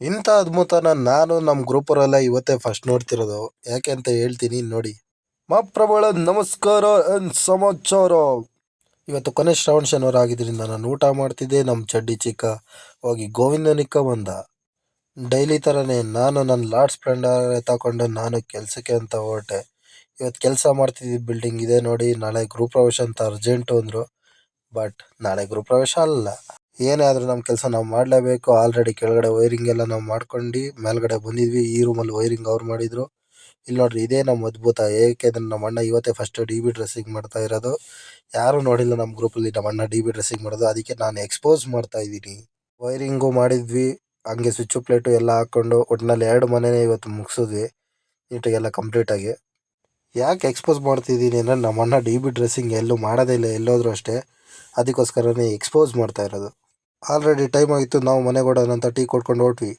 ಇಂಥ ಅದ್ಭುತನ ನಾನು ನಮ್ಮ ಗ್ರೂಪರಲ್ಲೇ ಇವತ್ತೇ ಫಸ್ಟ್ ನೋಡ್ತಿರೋದು. ಯಾಕೆ ಅಂತ ಹೇಳ್ತೀನಿ ನೋಡಿ. ಪ್ರಬಳ ನಮಸ್ಕಾರ ಏನ್ ಸಮಾಚಾರ. ಇವತ್ತು ಕೊನೆ ಶ್ರಾವಣ ಶನಿವಾರ ಆಗಿದ್ದರಿಂದ ನಾನು ಊಟ ಮಾಡ್ತಿದ್ದೆ. ನಮ್ಮ ಚಡ್ಡಿ ಚಿಕ್ಕ ಹೋಗಿ ಗೋವಿಂದನಿಕ್ಕ ಬಂದ. ಡೈಲಿ ಥರನೇ ನಾನು ನನ್ನ ಲಾರ್ಡ್ ಸ್ಪ್ಲೆಂಡರ್ ತಗೊಂಡು ನಾನು ಕೆಲಸಕ್ಕೆ ಅಂತ ಹೊರಟೆ. ಇವತ್ತು ಕೆಲಸ ಮಾಡ್ತಿದ್ದ ಬಿಲ್ಡಿಂಗ್ ಇದೆ ನೋಡಿ. ನಾಳೆ ಗೃಹಪ್ರವೇಶ ಅಂತ ಅರ್ಜೆಂಟು ಅಂದರು. ಬಟ್ ನಾಳೆ ಗೃಹಪ್ರವೇಶ ಅಲ್ಲ. ಏನೇ ಆದರೂ ನಮ್ಮ ಕೆಲಸ ನಾವು ಮಾಡಲೇಬೇಕು. ಆಲ್ರೆಡಿ ಕೆಳಗಡೆ ವೈರಿಂಗ್ ಎಲ್ಲ ನಾವು ಮಾಡ್ಕೊಂಡು ಮೇಲ್ಗಡೆ ಬಂದಿದ್ವಿ. ಈ ರೂಮಲ್ಲಿ ವೈರಿಂಗ್ ಅವ್ರು ಮಾಡಿದರು. ಇಲ್ಲಿ ನೋಡ್ರಿ, ಇದೇ ನಮ್ಮ ಅದ್ಭುತ. ಏಕೆಂದರೆ ನಮ್ಮ ಅಣ್ಣ ಇವತ್ತೇ ಫಸ್ಟ್ ಡಿ ಬಿ ಡ್ರೆಸ್ಸಿಂಗ್ ಮಾಡ್ತಾ ಇರೋದು. ಯಾರೂ ನೋಡಿಲ್ಲ ನಮ್ಮ ಗ್ರೂಪಲ್ಲಿ ನಮ್ಮ ಅಣ್ಣ ಡಿ ಬಿ ಡ್ರೆಸ್ಸಿಂಗ್ ಮಾಡೋದು. ಅದಕ್ಕೆ ನಾನು ಎಕ್ಸ್ಪೋಸ್ ಮಾಡ್ತಾ ಇದ್ದೀನಿ. ವೈರಿಂಗು ಮಾಡಿದ್ವಿ, ಹಂಗೆ ಸ್ವಿಚ್ಚು ಪ್ಲೇಟು ಎಲ್ಲ ಹಾಕ್ಕೊಂಡು ಒಟ್ಟಿನಲ್ಲಿ 2 ಮನೆನೇ ಇವತ್ತು ಮುಗಿಸಿದ್ವಿ ನೀಟಾಗೆಲ್ಲ ಕಂಪ್ಲೀಟಾಗಿ. ಯಾಕೆ ಎಕ್ಸ್ಪೋಸ್ ಮಾಡ್ತಿದ್ದೀನಿ ಅಂದರೆ ನಮ್ಮ ಅಣ್ಣ ಡಿ ಬಿ ಡ್ರೆಸ್ಸಿಂಗ್ ಎಲ್ಲೂ ಮಾಡೋದೇ ಇಲ್ಲ, ಎಲ್ಲೋದ್ರೂ ಅಷ್ಟೇ. ಅದಕ್ಕೋಸ್ಕರನೇ ಎಕ್ಸ್ಪೋಸ್ ಮಾಡ್ತಾ ಇರೋದು. ಆಲ್ರೆಡಿ ಟೈಮ್ ಆಗಿತ್ತು, ನಾವು ಮನೆಗೆ ಹೊಡೋಣ ಅಂತ ಟೀ ಕೊಡ್ಕೊಂಡು ಹೊರಟ್ವಿ.